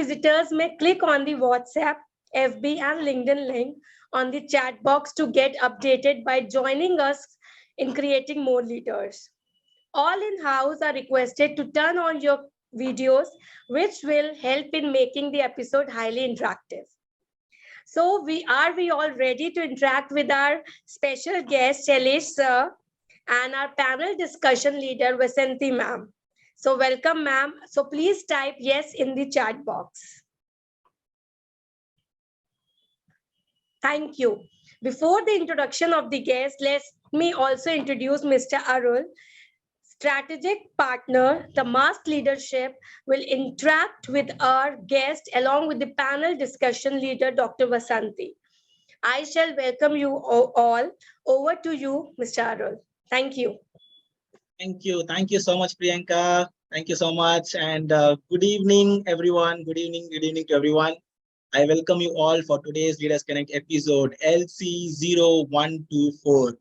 visitors may click on the WhatsApp, FB, and LinkedIn link on the chat box to get updated by joining us in creating more leaders. All in-house are requested to turn on your videos, which will help in making the episode highly interactive. So we all ready to interact with our special guest, Sailesh sir, and our panel discussion leader, Vasanthi ma'am. So welcome, ma'am. So please type yes in the chat box. Thank you. Before the introduction of the guest, let me also introduce Mr. Arul, strategic partner. The mass leadership will interact with our guest along with the panel discussion leader, Dr. Vasanthi. I shall welcome you all. Over to you, Mr. Arul. Thank you. Thank you. Thank you so much, Priyanka. Thank you so much. And good evening, everyone. Good evening to everyone. I welcome you all for today's Leaders Connect episode LC0124.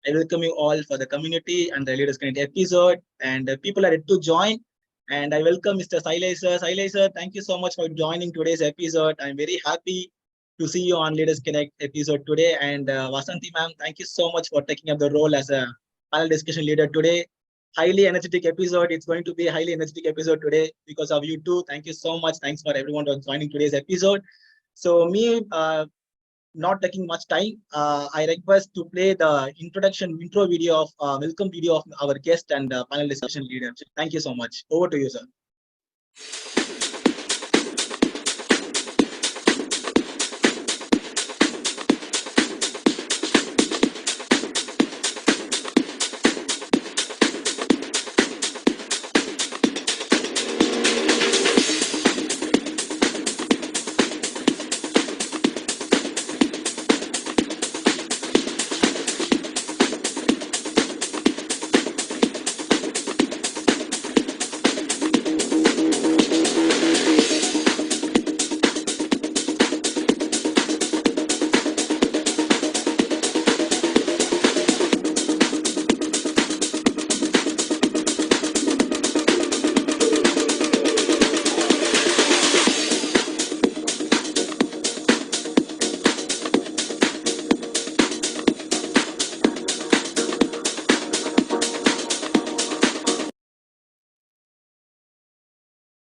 I welcome you all for the community and the Leaders Connect episode. And people are ready to join. And I welcome Mr. Sailesh sir. Sailesh sir, thank you so much for joining today's episode. I'm very happy to see you on Leaders Connect episode today. And Vasanthi ma'am, thank you so much for taking up the role as a panel discussion leader today. Highly energetic episode. It's going to be a highly energetic episode today because of you too. Thank you so much. Thanks for everyone for joining today's episode. So me, not taking much time, I request to play the intro video of welcome video of our guest and panel discussion leader. Thank you so much. Over to you, sir.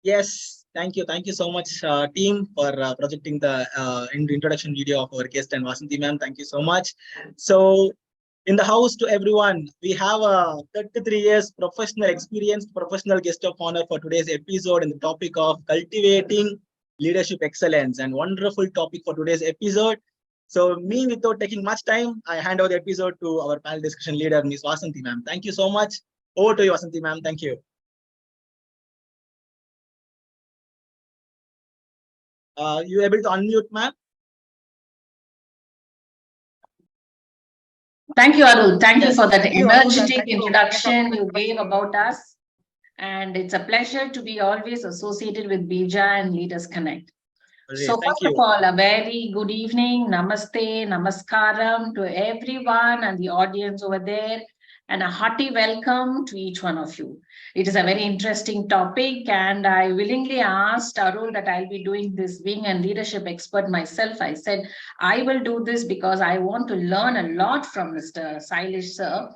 Yes, thank you. Thank you so much, team, for projecting the introduction video of our guest and Vasanthi ma'am. Thank you so much. So, in the house to everyone, we have a 33 years professional experience, professional guest of honor for today's episode in the topic of cultivating leadership excellence, and wonderful topic for today's episode. So, me, without taking much time, I hand over the episode to our panel discussion leader, Ms. Vasanthi ma'am. Thank you so much. Over to you, Vasanthi ma'am. Thank you. You able to unmute, ma'am? Thank you, Arul. Thank you for that energetic introduction you gave about us. And it's a pleasure to be always associated with Bija and Leaders Connect. So first of all, a very good evening, namaste, namaskaram to everyone and the audience over there, and a hearty welcome to each one of you. It is a very interesting topic, and I willingly asked Arul that I'll be doing this, being a leadership expert myself. I said, I will do this because I want to learn a lot from Mr. Sailesh sir,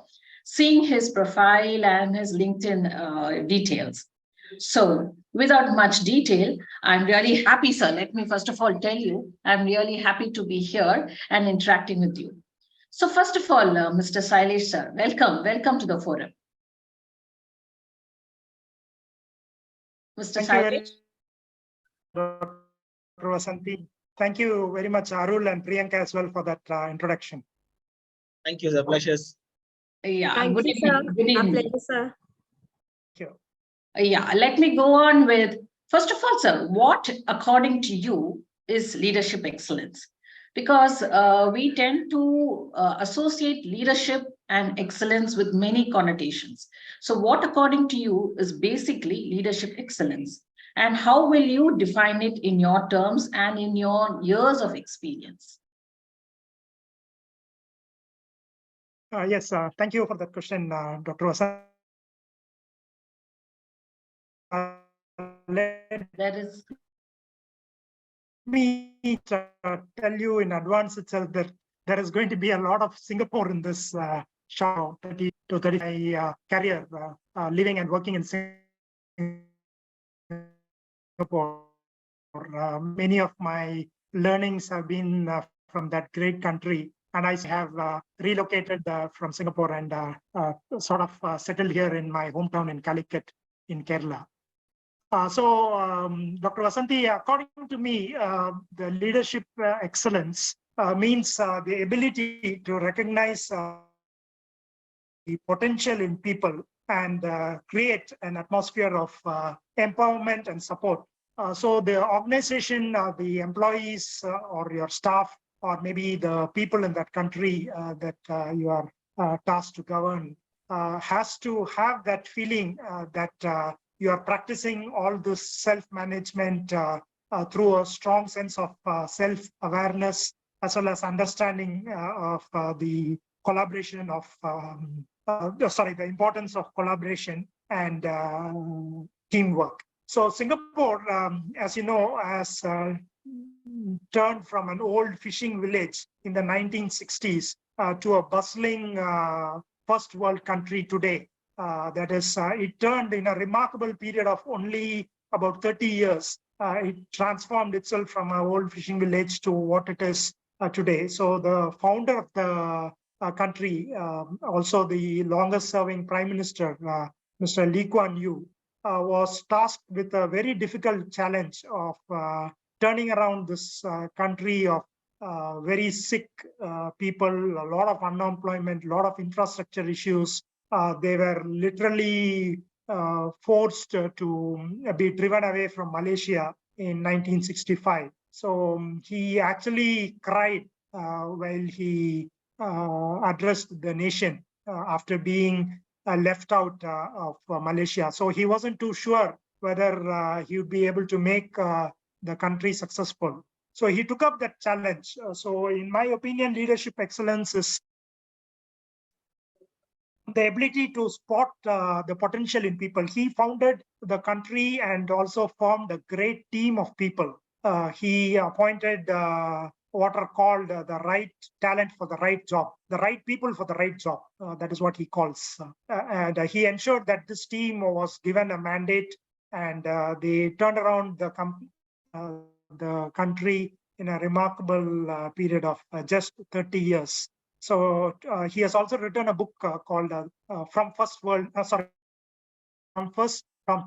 seeing his profile and his LinkedIn details. So without much detail, I'm really happy, sir. Let me first of all tell you, I'm really happy to be here and interacting with you. So first of all, Mr. Sailesh sir, welcome to the forum. Mr. Sailesh. Dr. Vasanthi. Thank you very much, Arul and Priyanka as well for that introduction. Thank you, sir. Pleasures. Yeah, Thank good you, evening. sir. Good evening. Pleasure, sir. Thank you. Yeah, let me go on with, first of all, sir, what according to you is leadership excellence? Because we tend to associate leadership and excellence with many connotations. So what according to you is basically leadership excellence? And how will you define it in your terms and in your years of experience? Yes, thank you for that question, Dr. Vasanthi. There is me tell you in advance itself that there is going to be a lot of Singapore in this show, 30 to 35 career living and working in Singapore. Many of my learnings have been from that great country, and I have relocated from Singapore and sort of settled here in my hometown in Calicut in Kerala. Dr. Vasanthi, according to me, the leadership excellence means the ability to recognize the potential in people and create an atmosphere of empowerment and support. So the organization, the employees or your staff, or maybe the people in that country that you are tasked to govern has to have that feeling that you are practicing all this self-management through a strong sense of self-awareness, as well as understanding of the collaboration of, the importance of collaboration and teamwork. So Singapore, as you know, has turned from an old fishing village in the 1960s to a bustling first world country today. That is, it turned in a remarkable period of only about 30 years. It transformed itself from an old fishing village to what it is today. So the founder of the country, also the longest serving Prime Minister, Mr. Lee Kuan Yew, was tasked with a very difficult challenge of turning around this country of very sick people, a lot of unemployment, a lot of infrastructure issues. They were literally forced to be driven away from Malaysia in 1965. So he actually cried while he addressed the nation after being left out of Malaysia. So he wasn't too sure whether he would be able to make the country successful. So he took up that challenge. So in my opinion, leadership excellence is the ability to spot the potential in people. He founded the country and also formed a great team of people. He appointed what are called the right talent for the right job, the right people for the right job. That is what he calls. And he ensured that this team was given a mandate, and they turned around the country in a remarkable period of just 30 years. So he has also written a book called From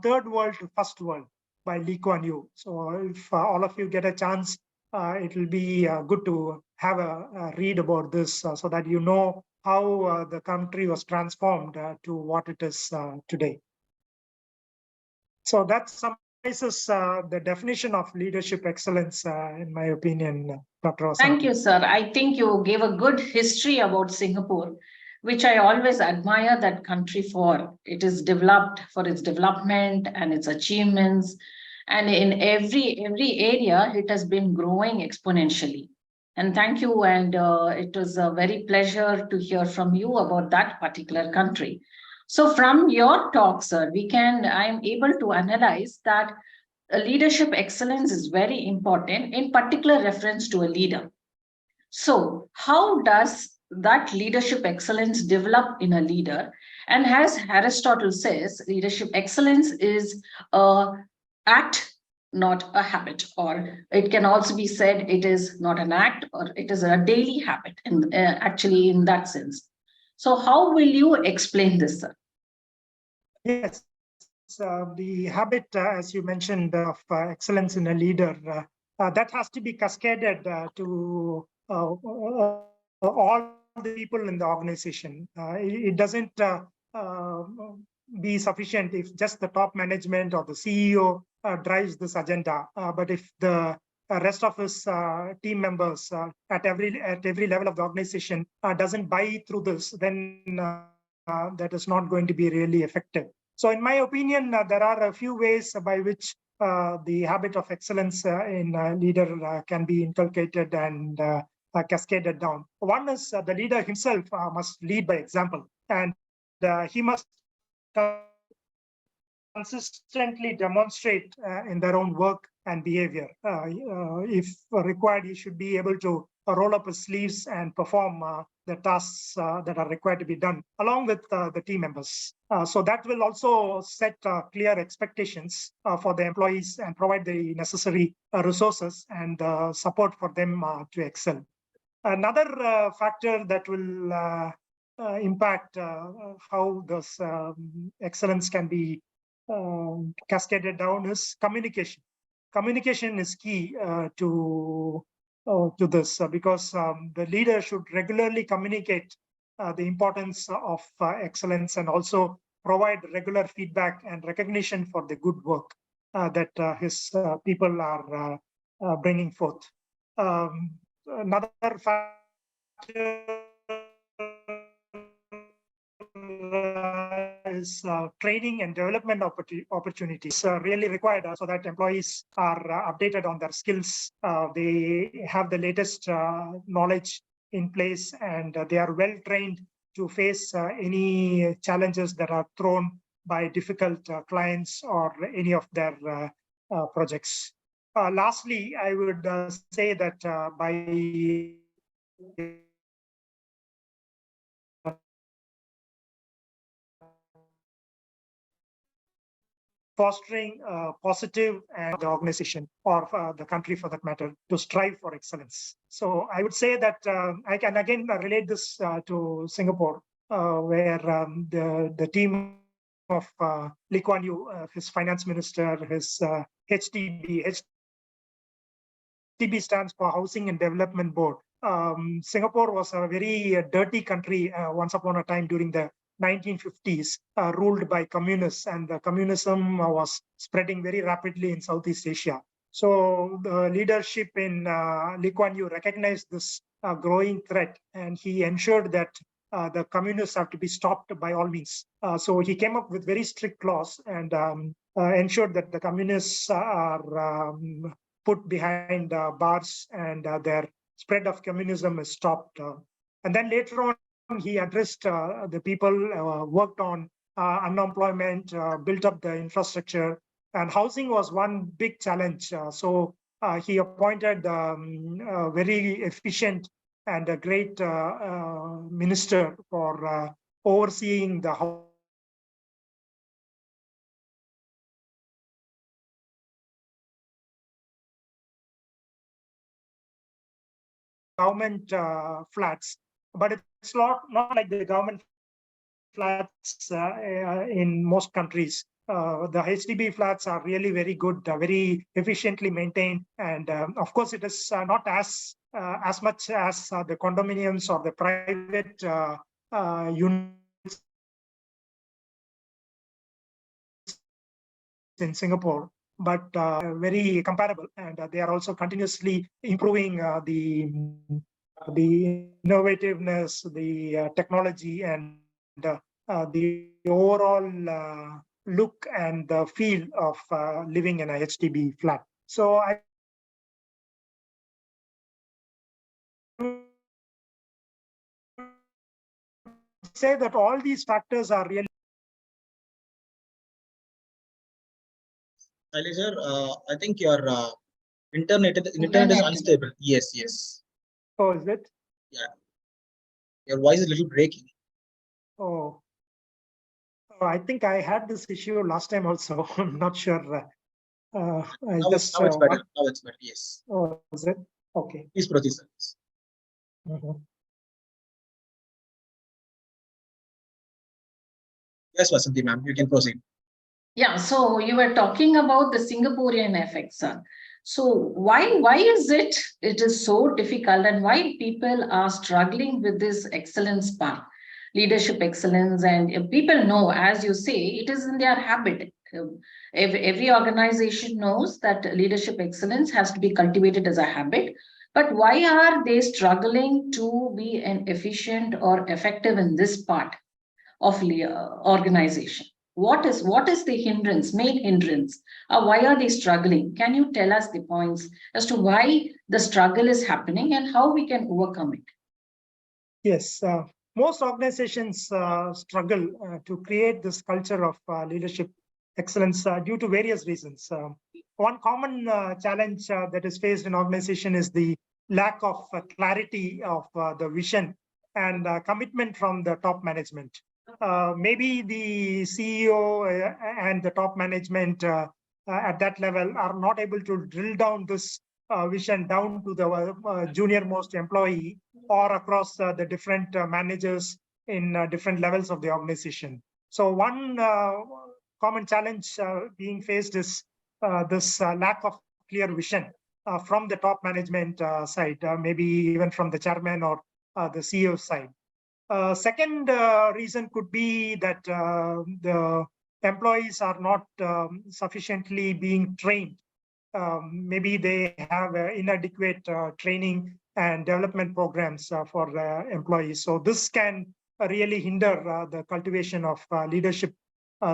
Third World to First World by Lee Kuan Yew. So if all of you get a chance, it will be good to have a read about this so that you know how the country was transformed to what it is today. So that summarizes the definition of leadership excellence, in my opinion, Dr. Vasanthi. Thank you, sir. I think you gave a good history about Singapore, which I always admire that country for. It is developed for its development and its achievements. And in every area, it has been growing exponentially. And thank you. And it was a very pleasure to hear from you about that particular country. So from your talk, sir, I am able to analyze that leadership excellence is very important, in particular reference to a leader. So how does that leadership excellence develop in a leader? And as Aristotle says, leadership excellence is an act, not a habit, or it can also be said it is not an act, or it is a daily habit, actually in that sense. So how will you explain this, sir? Yes. The habit, as you mentioned, of excellence in a leader, that has to be cascaded to all the people in the organization. It doesn't be sufficient if just the top management or the CEO drives this agenda. But if the rest of his team members at every level of the organization doesn't buy through this, then that is not going to be really effective. So in my opinion, there are a few ways by which the habit of excellence in a leader can be inculcated and cascaded down. One is the leader himself must lead by example, and he must consistently demonstrate in their own work and behavior. If required, he should be able to roll up his sleeves and perform the tasks that are required to be done along with the team members. So that will also set clear expectations for the employees and provide the necessary resources and support for them to excel. Another factor that will impact how this excellence can be cascaded down is communication. Communication is key to this because the leader should regularly communicate the importance of excellence and also provide regular feedback and recognition for the good work that his people are bringing forth. Another factor is training and development opportunities really required so that employees are updated on their skills. They have the latest knowledge in place and they are well trained to face any challenges that are thrown by difficult clients or any of their projects. Lastly, I would say that by fostering positive and the organization or the country for that matter to strive for excellence. So I would say that I can again relate this to Singapore, where the team of Lee Kuan Yew, his finance minister, his HDB. HDB stands for Housing and Development Board. Singapore was a very dirty country once upon a time during the 1950s, ruled by communists, and the communism was spreading very rapidly in Southeast Asia. So the leadership in Lee Kuan Yew recognized this growing threat, and he ensured that the communists have to be stopped by all means. So he came up with very strict laws and ensured that the communists are put behind bars and their spread of communism is stopped. And then later on, he addressed the people, worked on unemployment, built up the infrastructure, and housing was one big challenge. So he appointed a very efficient and a great minister for overseeing the government flats, but it's not like the government flats in most countries. The HDB flats are really very good, very efficiently maintained, and of course, it is not as much as the condominiums or the private units in Singapore, but very comparable, and they are also continuously improving the innovativeness, the technology, and the overall look and the feel of living in a HDB flat. So I say that all these factors are really. Sailesh sir, I think your internet is unstable. Yes. Oh, is it? Yeah. Your voice is a little breaking. Oh, I think I had this issue last time also. I'm not sure. Now it's better. Now it's better. Yes. Oh, is it? Okay. Please proceed, sir. Yes, Vasanthi ma'am, you can proceed. Yeah, so you were talking about the Singaporean effect, sir. So why is it is so difficult, and why people are struggling with this excellence part, leadership excellence? And people know, as you say, it is in their habit. Every organization knows that leadership excellence has to be cultivated as a habit. But why are they struggling to be an efficient or effective in this part of organization? What is the hindrance, main hindrance? Why are they struggling? Can you tell us the points as to why the struggle is happening and how we can overcome it? Yes, most organizations struggle to create this culture of leadership excellence due to various reasons. One common challenge that is faced in organization is the lack of clarity of the vision and commitment from the top management. Maybe the CEO and the top management at that level are not able to drill down this vision down to the junior most employee or across the different managers in different levels of the organization. So one common challenge being faced is this lack of clear vision from the top management side, maybe even from the chairman or the CEO side. Second reason could be that the employees are not sufficiently being trained. Maybe they have inadequate training and development programs for employees. So this can really hinder the cultivation of leadership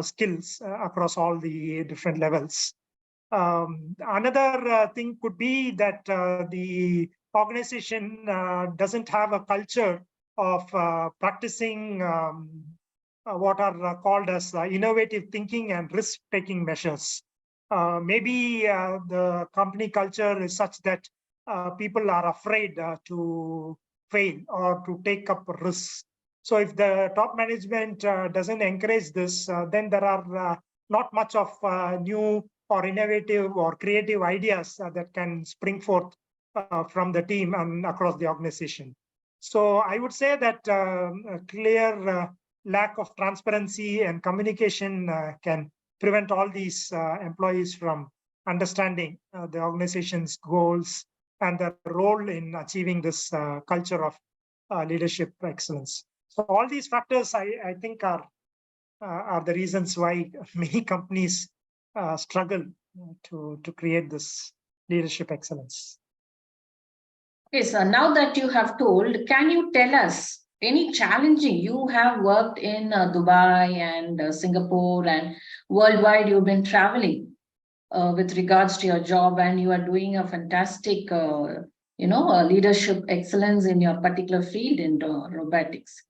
skills across all the different levels. Another thing could be that the organization doesn't have a culture of practicing what are called as innovative thinking and risk-taking measures. Maybe the company culture is such that people are afraid to fail or to take up risks. So if the top management doesn't encourage this, then there are not much of new or innovative or creative ideas that can spring forth from the team and across the organization. So I would say that a clear lack of transparency and communication can prevent all these employees from understanding the organization's goals and their role in achieving this culture of leadership excellence. So all these factors, I think, are the reasons why many companies struggle to create this leadership excellence. Okay, so now that you have told, can you tell us any challenging? You have worked in Dubai and Singapore and worldwide. You've been traveling with regards to your job, and you are doing a fantastic, leadership excellence in your particular field in robotics.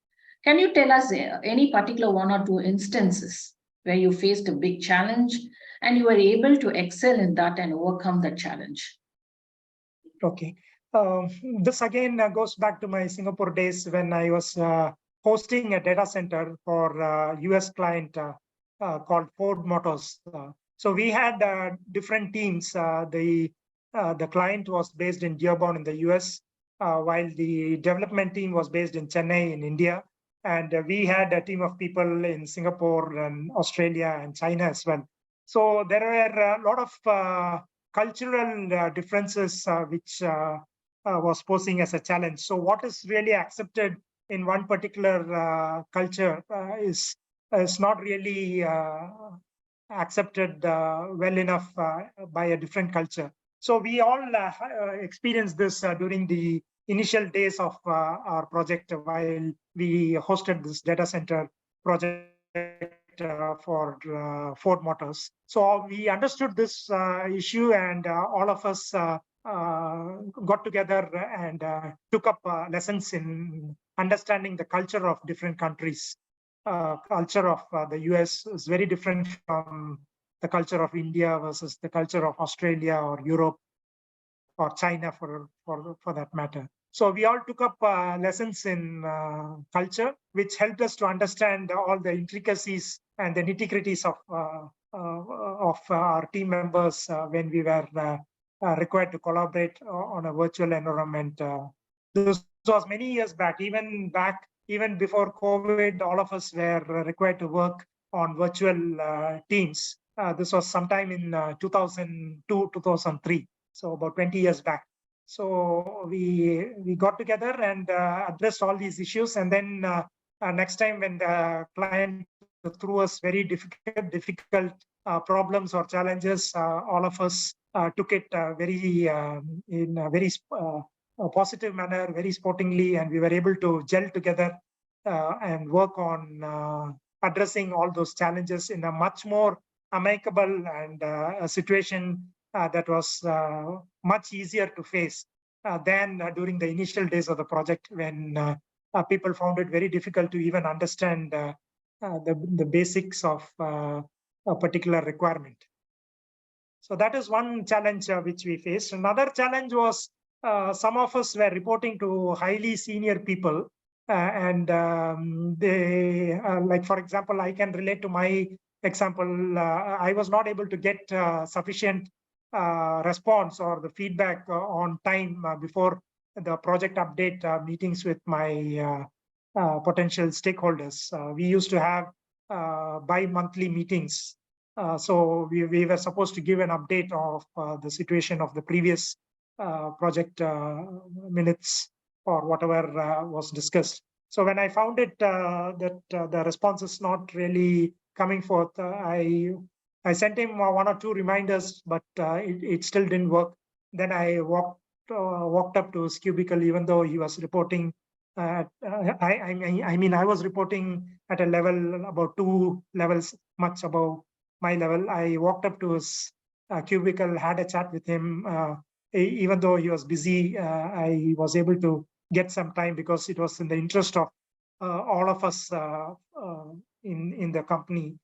Can you tell us any particular one or two instances where you faced a big challenge and you were able to excel in that and overcome the challenge? Okay. This again goes back to my Singapore days when I was hosting a data center for a US client called Ford Motors. So we had different teams. The client was based in Dearborn in the US, while the development team was based in Chennai in India. And we had a team of people in Singapore and Australia and China as well. So there were a lot of cultural differences which was posing as a challenge. So what is really accepted in one particular culture is not really accepted well enough by a different culture. So we all experienced this during the initial days of our project while we hosted this data center project for Ford Motors. So we understood this issue, and all of us got together and took up lessons in understanding the culture of different countries. Culture of the US is very different from the culture of India versus the culture of Australia or Europe or China for that matter. So we all took up lessons in culture, which helped us to understand all the intricacies and the nitty-gritties of our team members when we were required to collaborate on a virtual environment. This was many years back. Even before COVID, all of us were required to work on virtual teams. This was sometime in 2002, 2003, so about 20 years back. So we got together and addressed all these issues. And then next time when the client threw us very difficult problems or challenges, all of us took it in a very positive manner, very sportingly, and we were able to gel together and work on addressing all those challenges in a much more amicable and a situation that was much easier to face than during the initial days of the project when people found it very difficult to even understand the basics of a particular requirement. So that is one challenge which we faced. Another challenge was some of us were reporting to highly senior people, and they, like for example, I can relate to my example. I was not able to get sufficient response or the feedback on time before the project update meetings with my potential stakeholders. We used to have bi-monthly meetings. So we were supposed to give an update of the situation of the previous project minutes or whatever was discussed. So when I found it that the response is not really coming forth, I sent him one or two reminders, but it still didn't work. Then I walked up to his cubicle, even though he was reporting. I mean, I was reporting at a level about 2 levels much above my level. I walked up to his cubicle, had a chat with him. Even though he was busy, I was able to get some time because it was in the interest of all of us in the company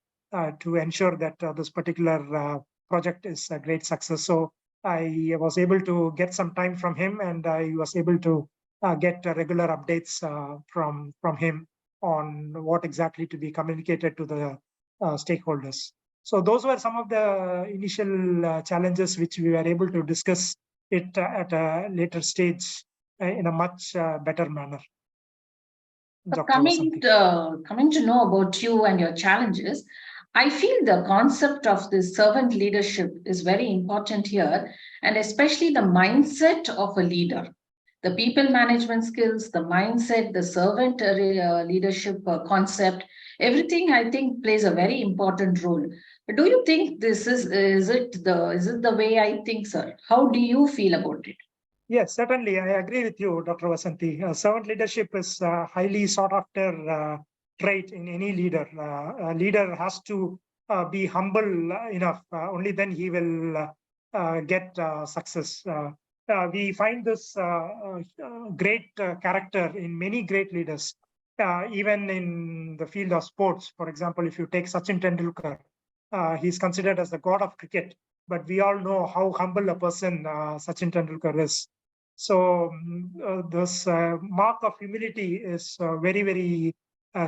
to ensure that this particular project is a great success. So I was able to get some time from him, and I was able to get regular updates from him on what exactly to be communicated to the stakeholders. So those were some of the initial challenges which we were able to discuss it at a later stage in a much better manner. Coming to know about you and your challenges, I feel the concept of this servant leadership is very important here, and especially the mindset of a leader. The people management skills, the mindset, the servant leadership concept, everything I think plays a very important role. Do you think this is it the way I think, sir? How do you feel about it? Yes, certainly. I agree with you, Dr. Vasanthi. Servant leadership is a highly sought after trait in any leader. A leader has to be humble enough. Only then he will get success. We find this great character in many great leaders, even in the field of sports. For example, if you take Sachin Tendulkar, he's considered as the god of cricket, but we all know how humble a person Sachin Tendulkar is. So this mark of humility is very, very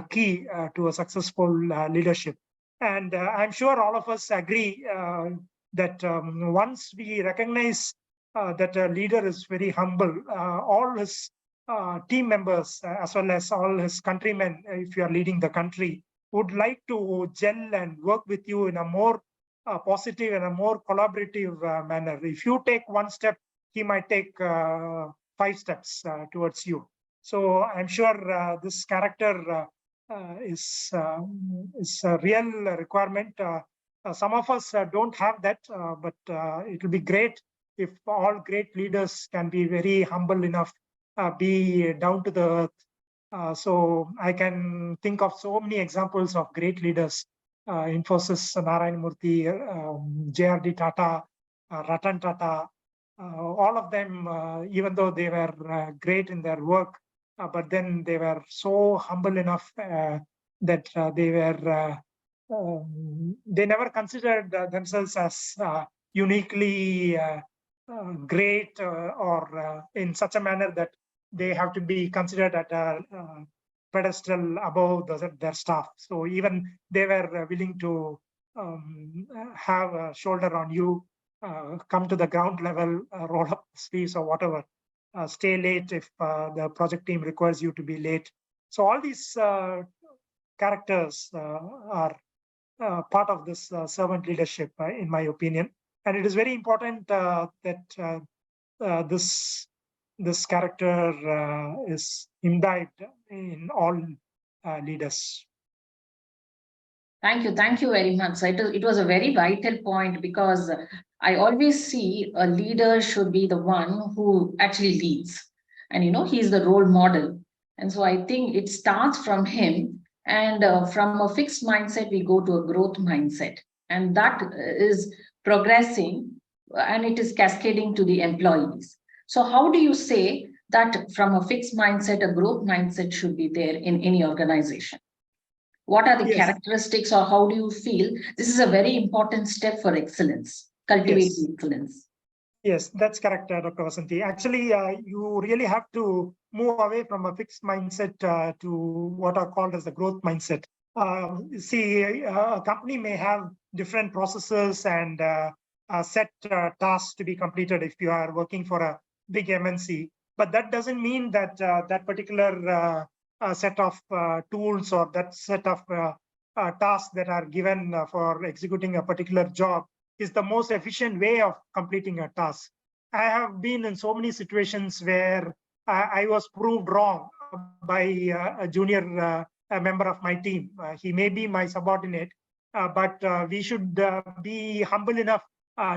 key to a successful leadership. And I'm sure all of us agree that once we recognize that a leader is very humble, all his team members, as well as all his countrymen, if you are leading the country, would like to gel and work with you in a more positive and a more collaborative manner. If you take one step, he might take 5 steps towards you. So I'm sure this character is a real requirement. Some of us don't have that, but it will be great if all great leaders can be very humble enough, be down to the earth. So I can think of so many examples of great leaders: Infosys, Narayan Murthy, JRD Tata, Ratan Tata. All of them, even though they were great in their work, but then they were so humble enough that they never considered themselves as uniquely great or in such a manner that they have to be considered at a pedestal above their staff. So even they were willing to have a shoulder on you, come to the ground level, roll up sleeves or whatever, stay late if the project team requires you to be late. So all these characters are part of this servant leadership, in my opinion. And it is very important that this character is imbibed in all leaders. Thank you very much. It was a very vital point, because I always see a leader should be the one who actually leads. And, he's the role model. And so I think it starts from him. And from a fixed mindset, we go to a growth mindset. And that is progressing, and it is cascading to the employees. So how do you say that from a fixed mindset, a growth mindset should be there in any organization? What are the characteristics, or how do you feel this is a very important step for excellence? cultivating excellence. Yes, that's correct, Dr. Vasanthi. Actually, you really have to move away from a fixed mindset to what are called as the growth mindset. See, a company may have different processes and set tasks to be completed if you are working for a big MNC, but that doesn't mean that that particular set of tools or that set of tasks that are given for executing a particular job is the most efficient way of completing a task. I have been in so many situations where I was proved wrong by a junior a member of my team. He may be my subordinate, but we should be humble enough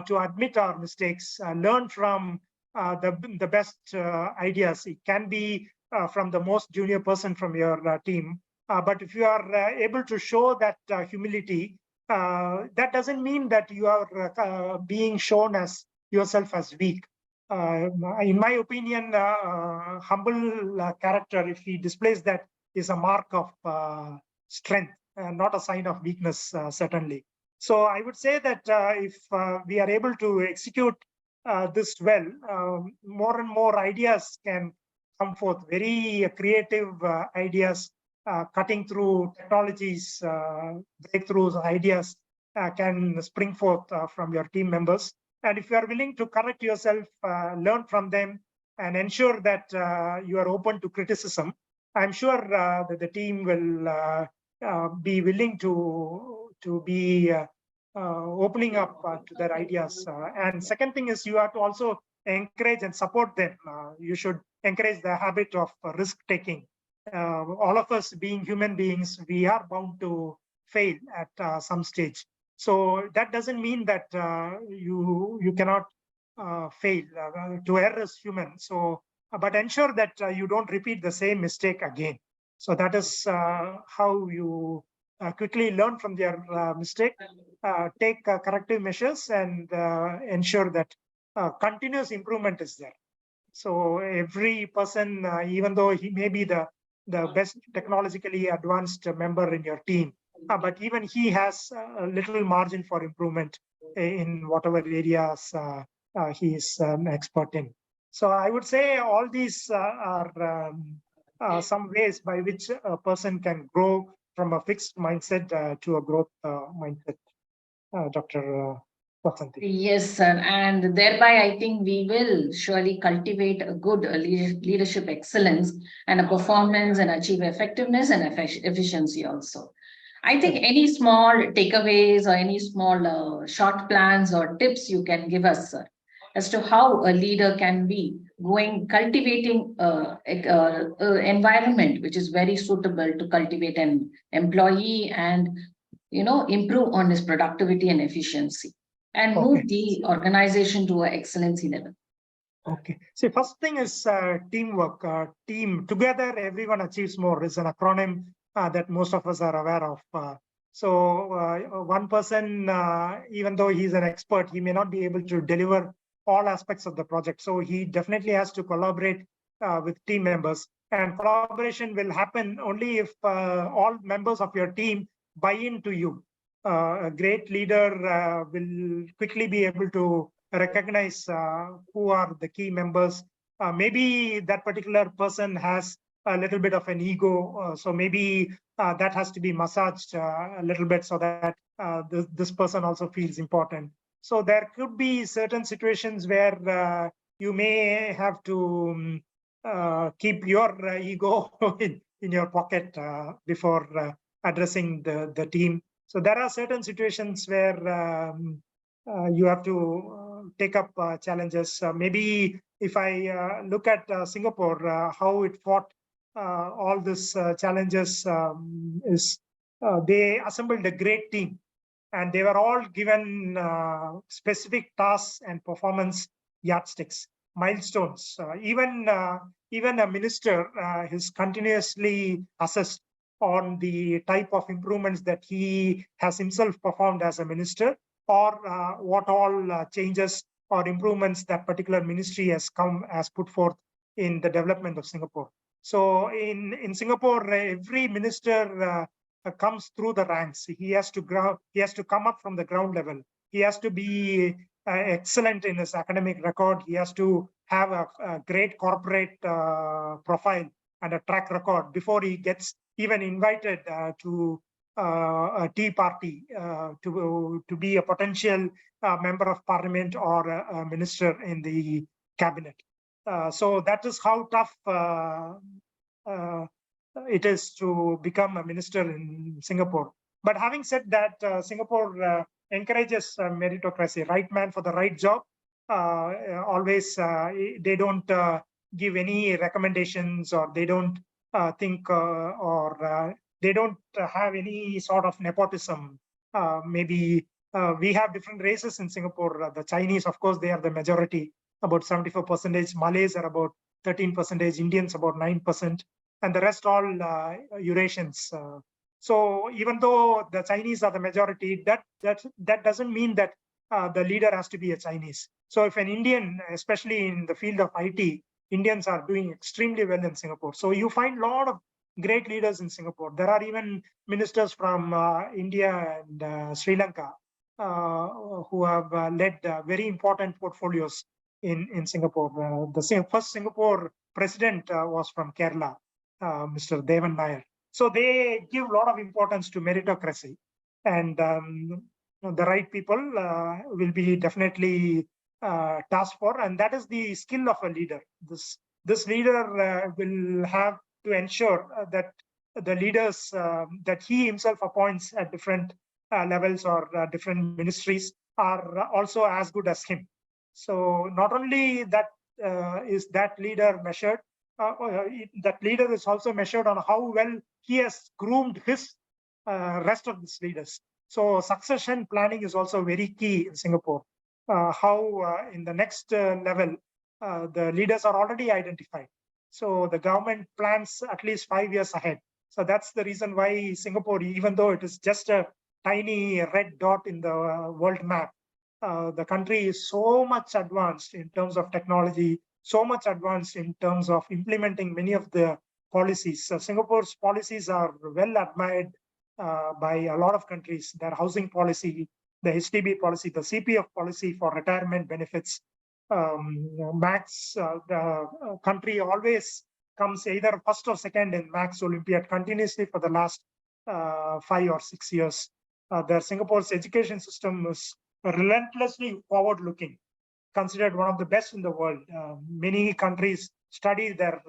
to admit our mistakes, learn from the best ideas. It can be from the most junior person from your team. But if you are able to show that humility, that doesn't mean that you are being shown as yourself as weak. In my opinion, humble character, if he displays that, is a mark of strength, not a sign of weakness, certainly. So I would say that if we are able to execute this well, more and more ideas can come forth, very creative ideas, cutting through technologies, breakthroughs, ideas can spring forth from your team members. And if you are willing to correct yourself, learn from them, and ensure that you are open to criticism, I'm sure that the team will be willing to be opening up to their ideas. And second thing is, you have to also encourage and support them. You should encourage the habit of risk taking. All of us being human beings, we are bound to fail at some stage. So that doesn't mean that you cannot fail. To err is human. So, but ensure that you don't repeat the same mistake again. So that is how you quickly learn from their mistake, take corrective measures, and ensure that continuous improvement is there. So every person, even though he may be the best technologically advanced member in your team, but even he has a little margin for improvement in whatever areas he is an expert in. So I would say all these are some ways by which a person can grow from a fixed mindset to a growth mindset, Dr. Vasanthi. Yes, sir. And thereby, I think we will surely cultivate a good leadership excellence and a performance and achieve effectiveness and efficiency also. I think any small takeaways or any small short plans or tips you can give us, sir, as to how a leader can be cultivating environment which is very suitable to cultivate an employee and improve on his productivity and efficiency and move the organization to an excellency level. Okay. See, first thing is teamwork. Team together, everyone achieves more is an acronym that most of us are aware of. So one person, even though he's an expert, he may not be able to deliver all aspects of the project. So he definitely has to collaborate with team members. And collaboration will happen only if all members of your team buy into you. A great leader will quickly be able to recognize who are the key members. Maybe that particular person has a little bit of an ego, so maybe that has to be massaged a little bit so that this person also feels important. So there could be certain situations where you may have to keep your ego in your pocket before addressing the team. So there are certain situations where you have to take up challenges. Maybe if I look at Singapore, how it fought all these challenges is they assembled a great team, and they were all given specific tasks and performance yardsticks, milestones. Even a minister is continuously assessed on the type of improvements that he has himself performed as a minister, or what all changes or improvements that particular ministry has put forth in the development of Singapore. So in Singapore, every minister comes through the ranks. He has to come up from the ground level. He has to be excellent in his academic record. He has to have a great corporate profile and a track record before he gets even invited to a tea party to be a potential member of parliament or a minister in the cabinet. So that is how tough it is to become a minister in Singapore. But having said that, Singapore encourages meritocracy, right man for the right job. Always, they don't give any recommendations, or they don't think or they don't have any sort of nepotism. Maybe we have different races in Singapore. The Chinese, of course, they are the majority, about 74%. Malays are about 13%. Indians about 9%, and the rest all Eurasians. So even though the Chinese are the majority, that doesn't mean that the leader has to be a Chinese. So if an Indian, especially in the field of IT, Indians are doing extremely well in Singapore. So you find a lot of great leaders in Singapore. There are even ministers from India and Sri Lanka who have led very important portfolios in Singapore. The first Singapore president was from Kerala, Mr. Devan Nair. So they give a lot of importance to meritocracy, and the right people will be definitely tasked for, and that is the skill of a leader. This leader will have to ensure that the leaders that he himself appoints at different levels or different ministries are also as good as him. So not only that is that leader measured, that leader is also measured on how well he has groomed his rest of his leaders. So succession planning is also very key in Singapore. How in the next level, the leaders are already identified. So the government plans at least 5 years ahead. So that's the reason why Singapore, even though it is just a tiny red dot in the world map, the country is so much advanced in terms of technology, so much advanced in terms of implementing many of the policies. So Singapore's policies are well admired by a lot of countries. Their housing policy, the HDB policy, the CPF policy for retirement benefits, Max, the country always comes either first or second in Max Olympiad continuously for the last 5 or 6 years. Singapore's education system is relentlessly forward-looking, considered one of the best in the world. Many countries study their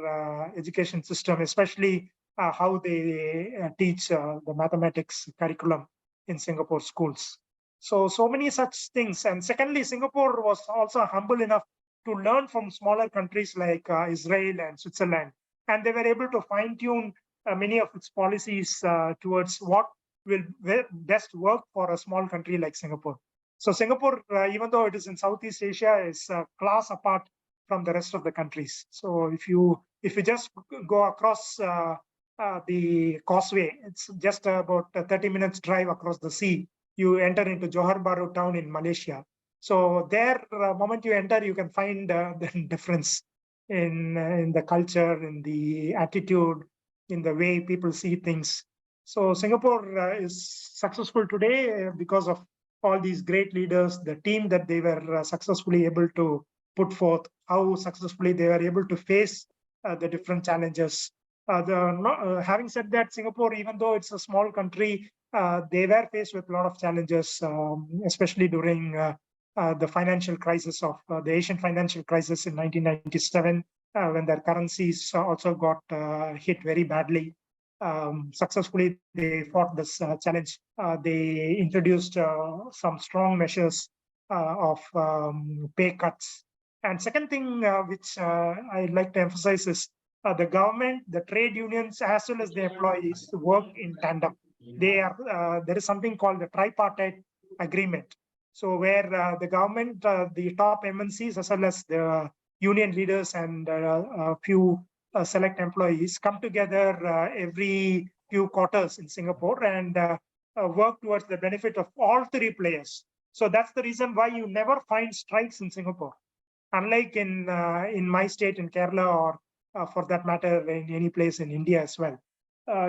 education system, especially how they teach the mathematics curriculum in Singapore schools. So many such things. And secondly, Singapore was also humble enough to learn from smaller countries like Israel and Switzerland. And they were able to fine-tune many of its policies towards what will best work for a small country like Singapore. So Singapore, even though it is in Southeast Asia, is a class apart from the rest of the countries. So if you just go across the causeway, it's just about a 30 minutes drive across the sea. You enter into Johor Bahru town in Malaysia. So there, the moment you enter, you can find the difference in the culture, in the attitude, in the way people see things. So Singapore is successful today because of all these great leaders, the team that they were successfully able to put forth, how successfully they were able to face the different challenges. Having said that, Singapore, even though it's a small country, they were faced with a lot of challenges, especially during the financial crisis of the Asian financial crisis in 1997, when their currencies also got hit very badly. Successfully, they fought this challenge. They introduced some strong measures of pay cuts. And second thing which I'd like to emphasize is the government, the trade unions, as well as the employees work in tandem. There is something called the tripartite agreement. So where the government, the top MNCs, as well as the union leaders and a few select employees come together every few quarters in Singapore and work towards the benefit of all three players. So that's the reason why you never find strikes in Singapore, unlike in my state in Kerala, or for that matter in any place in India as well.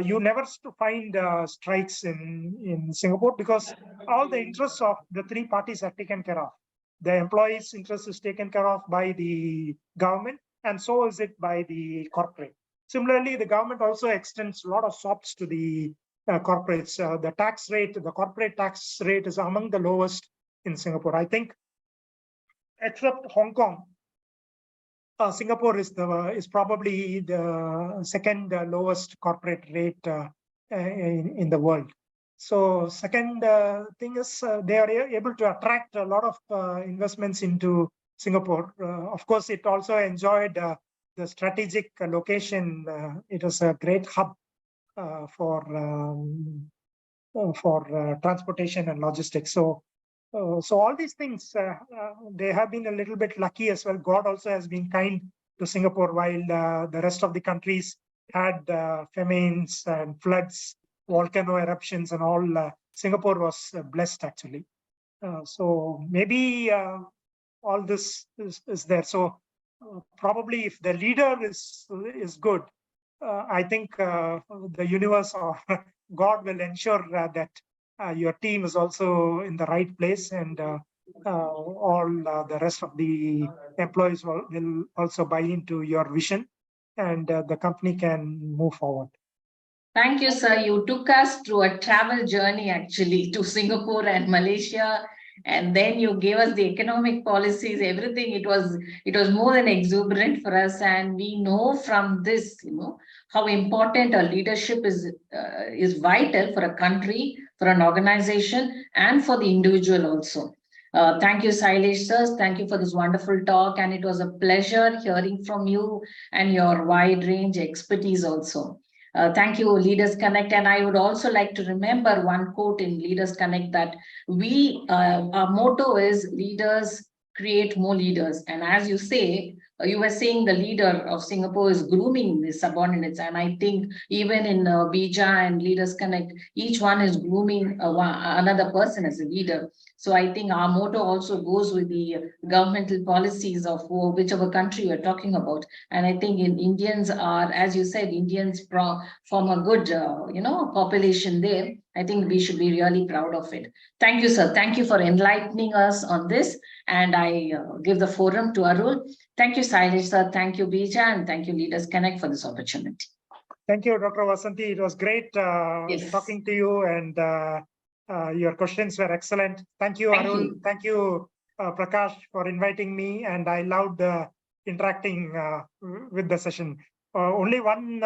You never find strikes in Singapore because all the interests of the three parties are taken care of. the employees' interest is taken care of by the government, and so is it by the corporate. Similarly, the government also extends a lot of SOPs to the corporates. The tax rate, the corporate tax rate is among the lowest in Singapore. I think, except Hong Kong, Singapore is probably the second lowest corporate rate in the world. So second thing is they are able to attract a lot of investments into Singapore. Of course, it also enjoyed the strategic location. It is a great hub for transportation and logistics. So all these things, they have been a little bit lucky as well. God also has been kind to Singapore, while the rest of the countries had famines and floods, volcano eruptions and all. Singapore was blessed, actually. So maybe all this is there. So probably if the leader is good, I think the universe or God will ensure that your team is also in the right place, and all the rest of the employees will also buy into your vision, and the company can move forward. Thank you, sir. You took us through a travel journey, actually, to Singapore and Malaysia, and then you gave us the economic policies, everything. It was more than exuberant for us, and we know from this, how important a leadership is vital for a country, for an organization, and for the individual also. Thank you, Sailesh sir. Thank you for this wonderful talk, and it was a pleasure hearing from you and your wide range expertise also. Thank you, Leaders Connect. And I would also like to remember one quote in Leaders Connect, that our motto is leaders create more leaders. And as you say, you were saying the leader of Singapore is grooming the subordinates. And I think even in Bija and Leaders Connect, each one is grooming another person as a leader. So I think our motto also goes with the governmental policies of whichever country we're talking about. And I think Indians are, as you said, Indians form a good, population there. I think we should be really proud of it. Thank you, sir. Thank you for enlightening us on this. And I give the forum to Arul. Thank you, Sailesh sir. Thank you, Bija. And thank you, Leaders Connect, for this opportunity. Thank you, Dr. Vasanthi. It was great talking to you, and your questions were excellent. Thank you, Arul. Thank you, Prakash, for inviting me. And I loved interacting with the session. Only one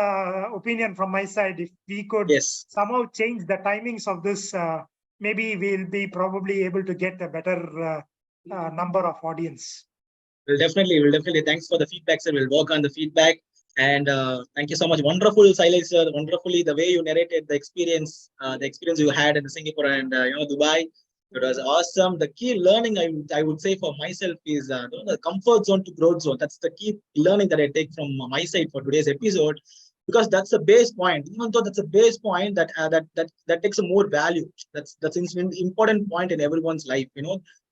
opinion from my side. If we could somehow change the timings of this, maybe we'll be probably able to get a better number of audience. We'll definitely. Thanks for the feedback, sir. We'll work on the feedback. And thank you so much. Wonderful, Sailesh sir. Wonderfully, the way you narrated the experience you had in Singapore and Dubai. It was awesome. The key learning I would say for myself is the comfort zone to growth zone. That's the key learning that I take from my side for today's episode, because that's the base point. Even though that's a base point that takes a more value. That's an important point in everyone's life.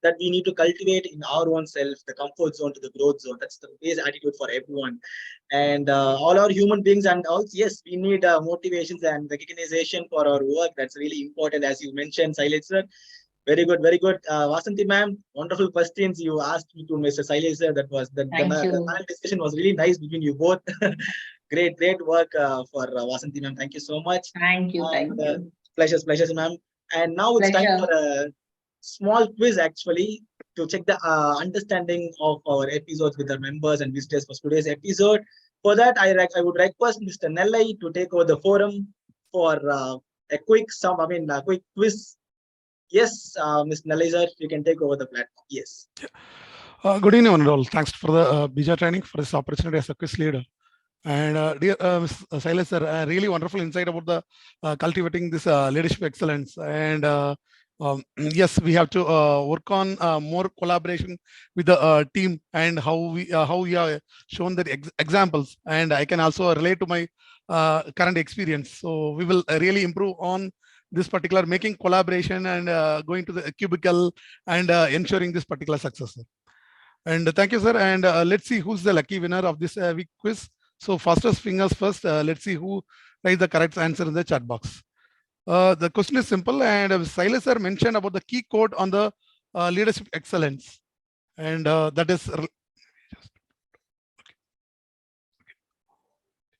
That we need to cultivate in our own self, the comfort zone to the growth zone. That's the base attitude for everyone. And all our human beings, and also, yes, we need motivations and recognition for our work. That's really important, as you mentioned, Sailesh sir. Very good. Vasanthi ma'am, wonderful questions you asked me to Mr. Sailesh sir. That was the panel discussion was really nice between you both. Great work for Vasanthi ma'am. Thank you so much. Thank you. Pleasures, ma'am. And now it's time for a small quiz, actually, to check the understanding of our episodes with our members and visitors for today's episode. For that, I would request Mr. Nellai to take over the forum for a quick quiz. Yes, Ms. Nellai sir, you can take over the platform. Yes. Good evening, one all. Thanks for the Bija training, for this opportunity as a quiz leader. And dear Ms. Sailesh sir, really wonderful insight about the cultivating this leadership excellence. And yes, we have to work on more collaboration with the team, and how we have shown the examples. And I can also relate to my current experience. So we will really improve on this particular, making collaboration and going to the cubicle and ensuring this particular success. And thank you, sir. And let's see who's the lucky winner of this week quiz. So fastest fingers first. Let's see who writes the correct answer in the chat box. The question is simple, and Sailesh sir mentioned about the key code on the leadership excellence. and that is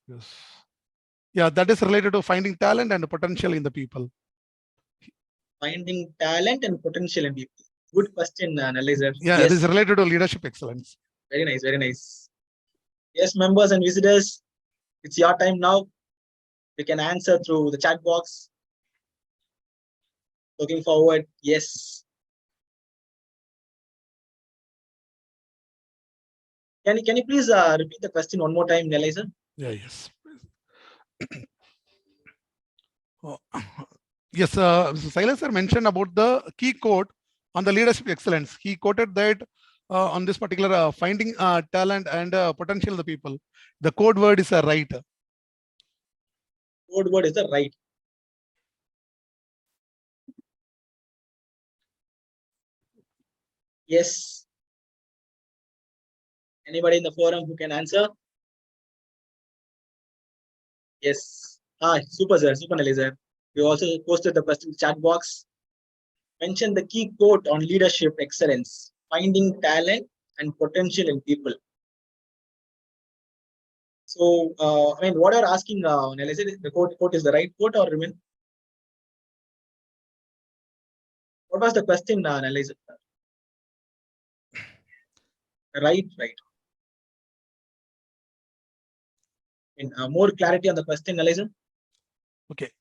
yes. Yeah, that is related to finding talent and potential in the people. Finding talent and potential in people. Good question, Nalai. Yeah, yes. It is related to leadership excellence. Very nice, very nice. Yes, members and visitors, it's your time now. You can answer through the chat box. Looking forward. Yes. Can you please repeat the question one more time, Nalai, sir? Yeah, yes. Yes, Sailesh sir mentioned about the key quote on the leadership excellence. He quoted that on this particular finding talent and potential of the people. The code word is right. Code word is the right. Yes. Anybody in the forum who can answer? Yes. Super, sir. Super, Nalai, sir. We also posted the question chat box. Mention the key quote on leadership excellence, finding talent and potential in people. So, I mean, what are asking, Nalai, the quote is the right quote or remain? What was the question, Nalai? Right. And more clarity on the question, Nalai. Okay.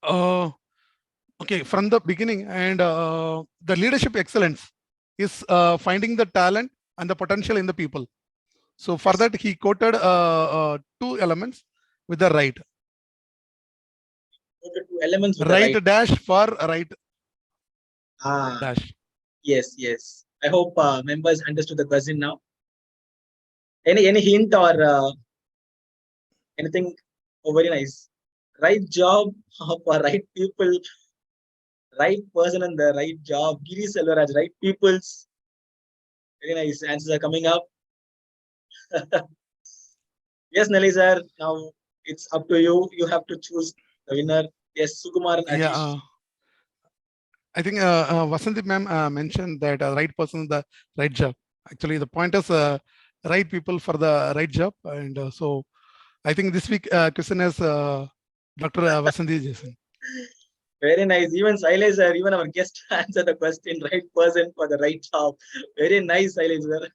Okay. From the beginning, and the leadership excellence is finding the talent and the potential in the people. So for that, he quoted two elements with the right. Two elements with right the right dash for right dash. Yes. I hope members understood the question now. Any hint or anything? Oh, very nice. Right job for right people, right person and the right job. Giri Selvaraj, right peoples. Very nice. Answers are coming up. Yes, Nalai sir. Now it's up to you. You have to choose the winner. Yes, Sukumar and Atish. Yeah. I think Vasanthi ma'am mentioned that right person, the right job. Actually, the point is right people for the right job. And so I think this week question is Dr. Vasanthi Jason. Very nice. Even Sailesh sir, even our guest answered the question, right person for the right job. Very nice, Sailesh sir.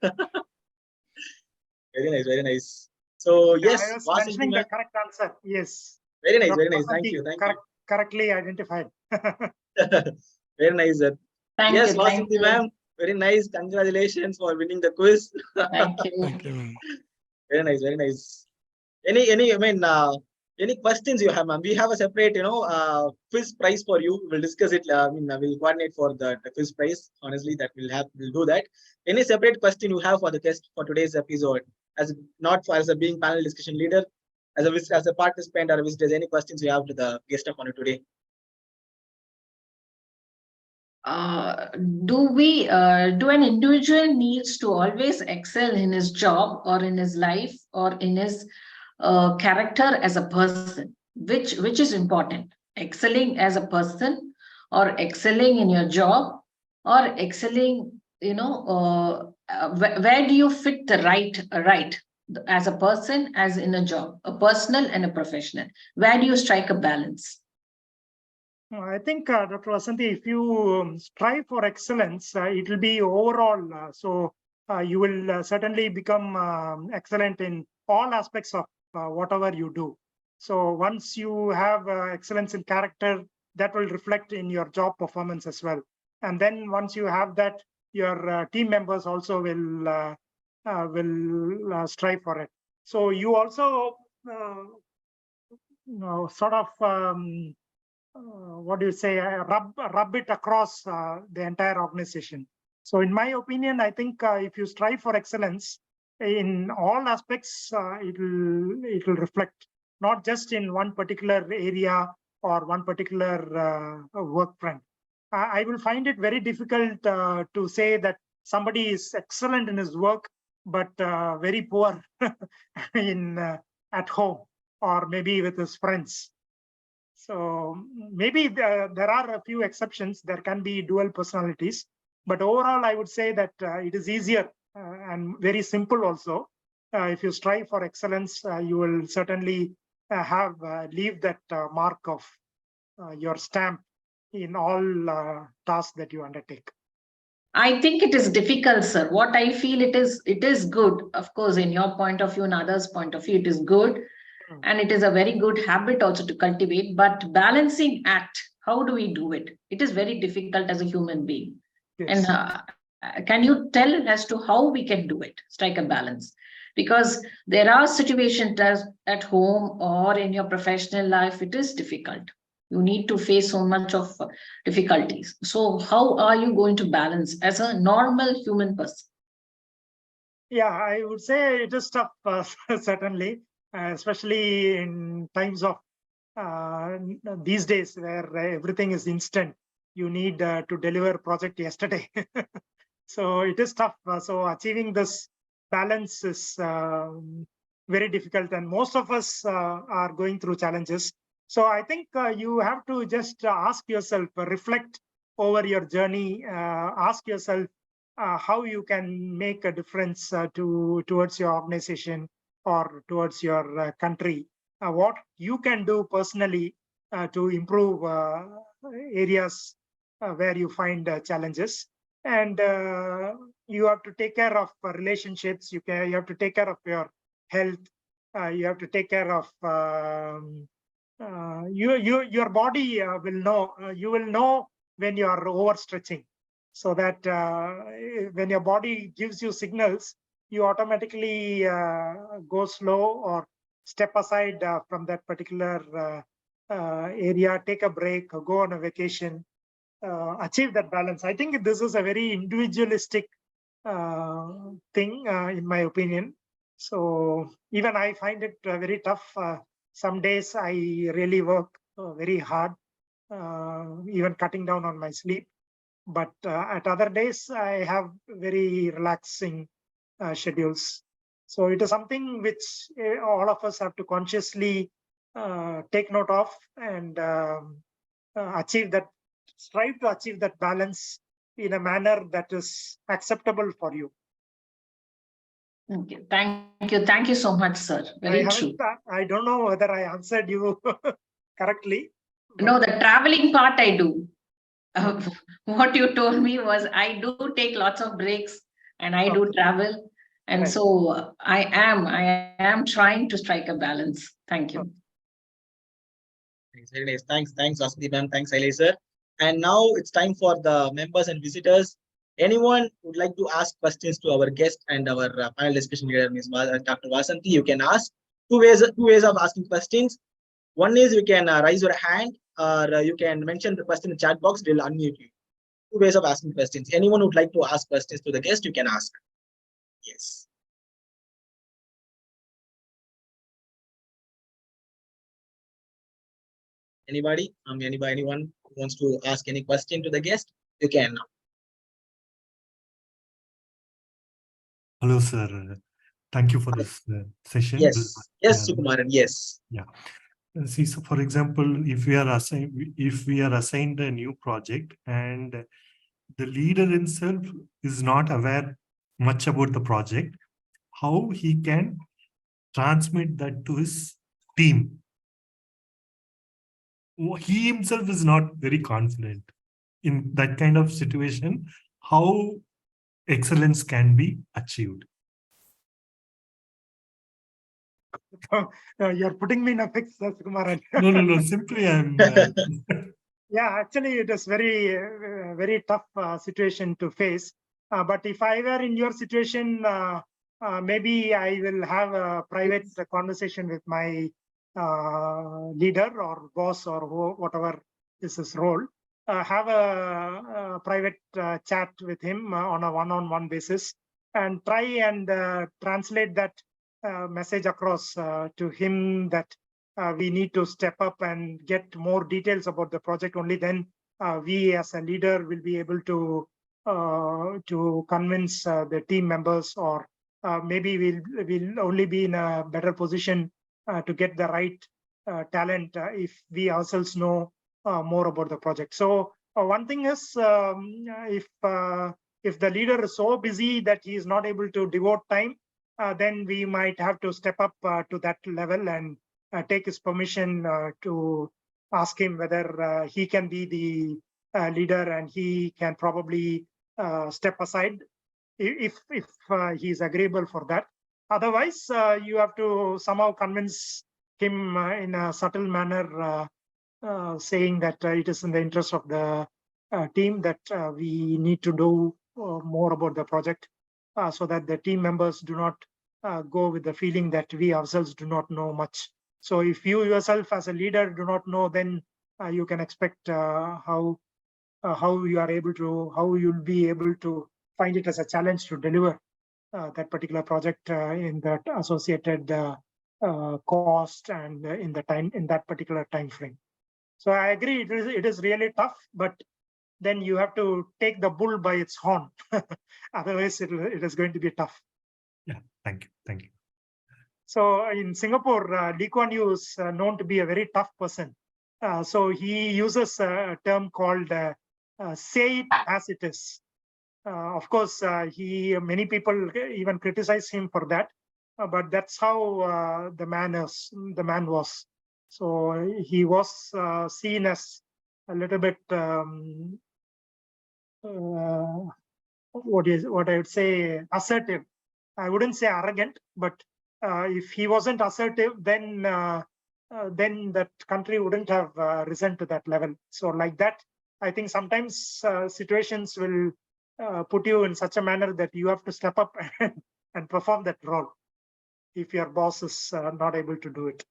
Very nice. So yes, I was mentioning the correct answer. Yes. Very nice. Thank you. Correctly identified. Very nice, sir. Thank yes, you. Vasanthi ma'am. Very nice. Congratulations for winning the quiz. Thank you. Thank you. Very nice. Any questions you have, ma'am? We have a separate, quiz prize for you. We'll discuss it. We'll coordinate for the quiz prize. Honestly, we'll do that. Any separate question you have for the guest for today's episode, as a being panel discussion leader, as a participant or a visitor, any questions you have to the guest of honor today? Do an individual needs to always excel in his job or in his life or in his character as a person? Which is important? Excelling as a person, or excelling in your job, or excelling, where do you fit the right as a person, as in a job, a personal and a professional? Where do you strike a balance? I think, Dr. Vasanthi, if you strive for excellence, it will be overall. So you will certainly become excellent in all aspects of whatever you do. So once you have excellence in character, that will reflect in your job performance as well. And then once you have that, your team members also will strive for it. So you also sort of what do you say, rub it across the entire organization. So in my opinion, I think if you strive for excellence in all aspects, it will reflect, not just in one particular area or one particular work front. I will find it very difficult to say that somebody is excellent in his work, but very poor at home or maybe with his friends. So maybe there are a few exceptions. There can be dual personalities, but overall, I would say that it is easier and very simple also. If you strive for excellence, you will certainly leave that mark of your stamp in all tasks that you undertake. I think it is difficult, sir. What I feel it is good. Of course, in your point of view and others' point of view, it is good. And it is a very good habit also to cultivate. But balancing act, how do we do it? It is very difficult as a human being. Yes. And can you tell as to how we can do it, strike a balance? Because there are situations at home or in your professional life, it is difficult. You need to face so much of difficulties. So how are you going to balance as a normal human person? Yeah, I would say it is tough, certainly, especially in times of these days where everything is instant. You need to deliver project yesterday. So it is tough. So achieving this balance is very difficult, and most of us are going through challenges. So I think you have to just ask yourself, reflect over your journey, ask yourself how you can make a difference towards your organization or towards your country. What you can do personally to improve areas where you find challenges. And you have to take care of relationships. You have to take care of your health. You have to take care of your body. Will know. You will know when you are overstretching, so that when your body gives you signals, you automatically go slow or step aside from that particular area, take a break, or go on a vacation. Achieve that balance. I think this is a very individualistic thing, in my opinion. So even I find it very tough. Some days I really work very hard, even cutting down on my sleep. But at other days, I have very relaxing schedules. So it is something which all of us have to consciously take note of and achieve that. Strive to achieve that balance in a manner that is acceptable for you. Okay. Thank you so much, sir. Very true. I don't know whether I answered you correctly. No, the traveling part I do. What you told me was I do take lots of breaks and I do travel. And right. So I am trying to strike a balance. Thank you. Thanks, very nice. Thanks, Vasanthi ma'am. Thanks, Sailesh sir. And now it's time for the members and visitors. Anyone would like to ask questions to our guest and our panel discussion leader, Ms. Dr. Vasanthi, you can ask. Two ways of asking questions. One is you can raise your hand, or you can mention the question in the chat box. We'll unmute you. Two ways of asking questions. Anyone would like to ask questions to the guest, you can ask. Yes. Anybody? Anyone who wants to ask any question to the guest, you can now. Hello, sir. Thank you for this session. Yes, Sukumaran. Yes. Yeah. See, so for example, if we are assigned a new project and the leader himself is not aware much about the project, how he can transmit that to his team? He himself is not very confident. In that kind of situation, how excellence can be achieved? You're putting me in a fix, Sukumaran. No. Simply, I'm. Yeah, actually, it is very tough situation to face. But if I were in your situation, maybe I will have a private conversation with my leader or boss or whatever is his role. Have a private chat with him on a one-on-one basis and try and translate that message across to him that we need to step up and get more details about the project. Only then we as a leader will be able to convince the team members, or maybe we'll only be in a better position to get the right talent if we ourselves know more about the project. So one thing is, if if the leader is so busy that he is not able to devote time, then we might have to step up to that level and take his permission to ask him whether he can be the leader, and he can probably step aside if he's agreeable for that. Otherwise, you have to somehow convince him in a subtle manner, saying that it is in the interest of the team that we need to do more about the project, so that the team members do not go with the feeling that we ourselves do not know much. So if you yourself as a leader do not know, then you can expect how you are able to, how you'll be able to find it as a challenge to deliver that particular project in that associated cost and in the time, in that particular time frame. So I agree, it is really tough, but then you have to take the bull by its horn. Otherwise, it is going to be tough. Yeah, thank you. Thank you. So in Singapore, Lee Kuan Yew is known to be a very tough person. So he uses a term called say it as it is. Of course, many people even criticize him for that, but that's how the man was. So he was seen as a little bit what I would say assertive. I wouldn't say arrogant, but if he wasn't assertive, then that country wouldn't have risen to that level. So like that, I think sometimes situations will put you in such a manner that you have to step up and perform that role if your boss is not able to do it.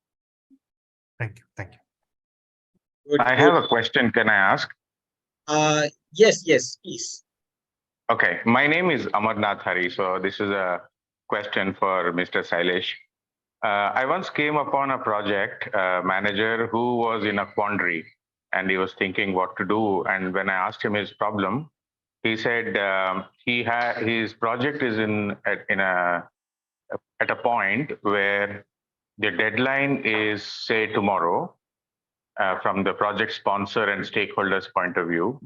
Thank you. Thank you. Good, I have a question. Can I ask? Yes, please. Okay. My name is Amarnath Hari. So this is a question for Mr. Sailesh. I once came upon a project manager who was in a quandary and he was thinking what to do. And when I asked him his problem, he said his project is at a point where the deadline is, say, tomorrow from the project sponsor and stakeholders' point of view.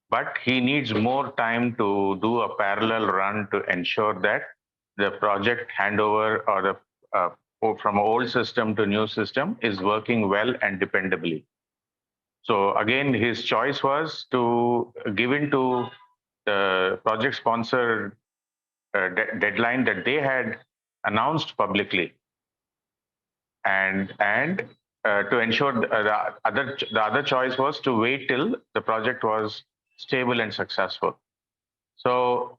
But he needs more time to do a parallel run to ensure that the project handover or the from old system to new system is working well and dependably. So again, his choice was to give in to the project sponsor deadline that they had announced publicly, and to ensure the other choice was to wait till the project was stable and successful. So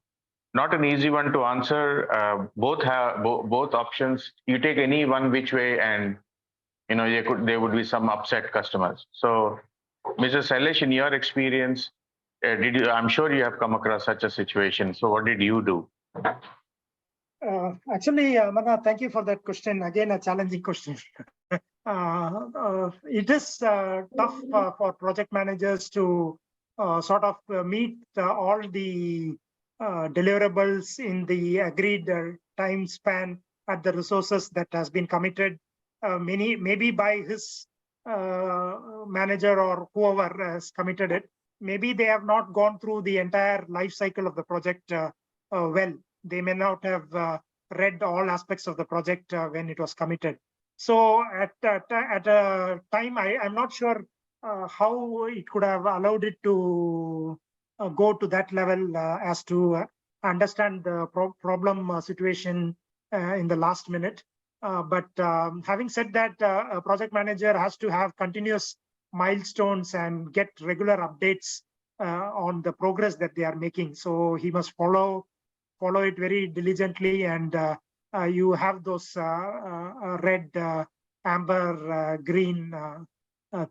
not an easy one to answer. Both have both options. You take any one which way, and there would be some upset customers. So, Mr. Sailesh, in your experience, I'm sure you have come across such a situation. So what did you do? Actually, Mana, thank you for that question. Again, a challenging question. It is tough for project managers to sort of meet all the deliverables in the agreed time span at the resources that has been committed. Maybe by his manager or whoever has committed it. Maybe they have not gone through the entire life cycle of the project well. They may not have read all aspects of the project when it was committed. So at a time, I'm not sure how it could have allowed it to go to that level as to understand the problem situation in the last minute. But having said that, a project manager has to have continuous milestones and get regular updates on the progress that they are making. So he must follow it very diligently, and you have those red, amber, green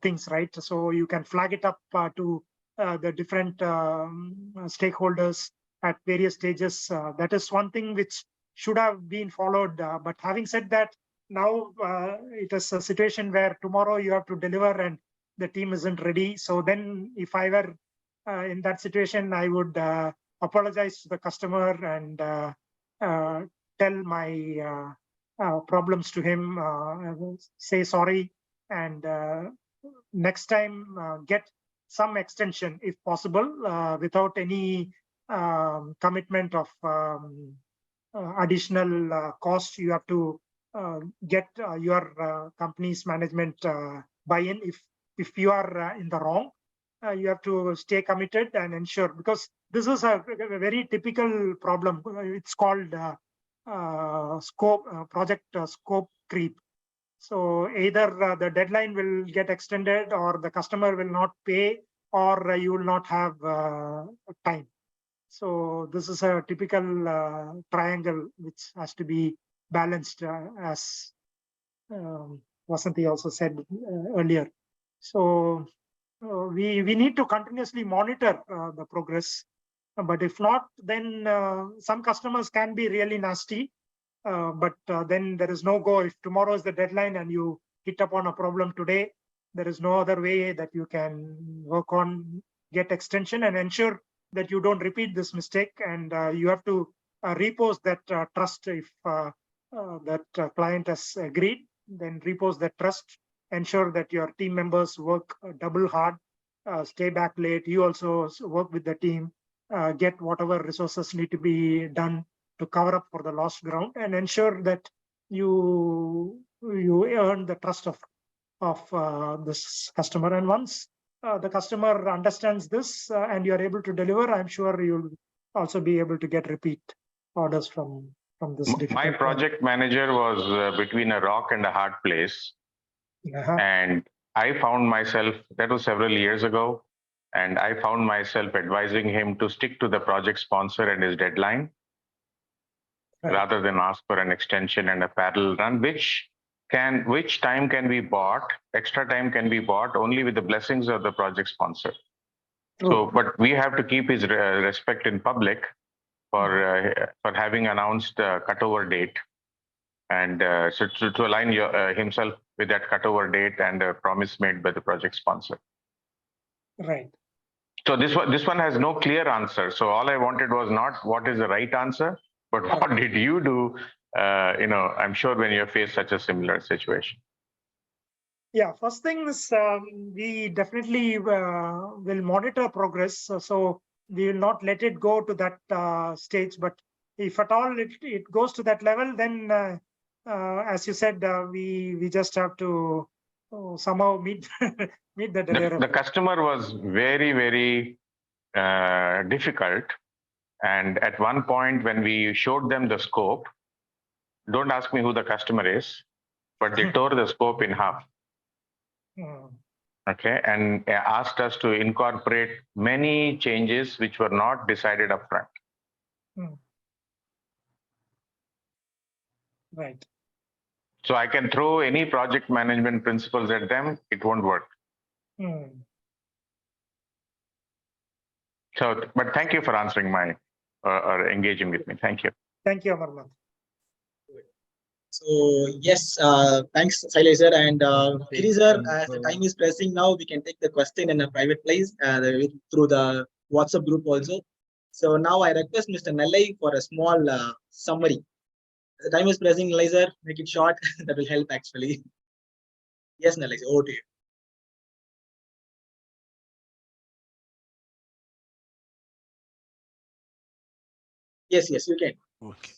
things, right? So you can flag it up to the different stakeholders at various stages. That is one thing which should have been followed. But having said that, now it is a situation where tomorrow you have to deliver and the team isn't ready. So then if I were in that situation, I would apologize to the customer and tell my problems to him, say sorry, and next time get some extension if possible, without any commitment of additional cost. You have to get your company's management buy-in. If you are in the wrong, you have to stay committed and ensure, because this is a very typical problem. It's called project scope creep. So either the deadline will get extended, or the customer will not pay, or you will not have time. So this is a typical triangle which has to be balanced, as Vasanthi also said earlier. So we need to continuously monitor the progress. But if not, then some customers can be really nasty. But then there is no go. If tomorrow is the deadline and you hit upon a problem today, there is no other way that you can work on, get extension, and ensure that you don't repeat this mistake. And you have to repose that trust. If that client has agreed, then repose that trust. Ensure that your team members work double hard, stay back late. You also work with the team, get whatever resources need to be done to cover up for the lost ground, and ensure that you earn the trust of this customer. And once the customer understands this and you are able to deliver, I'm sure you'll also be able to get repeat orders from this. My project manager was between a rock and a hard place. And I found myself, that was several years ago, and I found myself advising him to stick to the project sponsor and his deadline, rather than ask for an extension and a parallel run, which time can be bought, extra time can be bought only with the blessings of the project sponsor. So, but we have to keep his respect in public for having announced a cutover date, and so to align himself with that cutover date and a promise made by the project sponsor. Right. So this one has no clear answer. So all I wanted was not what is the right answer, but what did you do? I'm sure when you face such a similar situation. Yeah, first thing is we definitely will monitor progress. So we will not let it go to that stage. But if at all it goes to that level, then as you said, we just have to somehow meet meet the deliverable. The customer was very, very difficult. And at one point when we showed them the scope, don't ask me who the customer is, but they tore the scope in half. Okay, and asked us to incorporate many changes which were not decided upfront. Right. So I can throw any project management principles at them, it won't work. So, but thank you for answering my or engaging with me. Thank you. Thank you, Amarnath. So yes, thanks, Sailesh sir. And Giri sir, as the time is pressing now, we can take the question in a private place through the WhatsApp group also. So now I request Mr. Nellai for a small summary. The time is pressing, Nellai sir, make it short. That will help actually. Yes, Nellai sir, over to you. Yes, you can. Okay.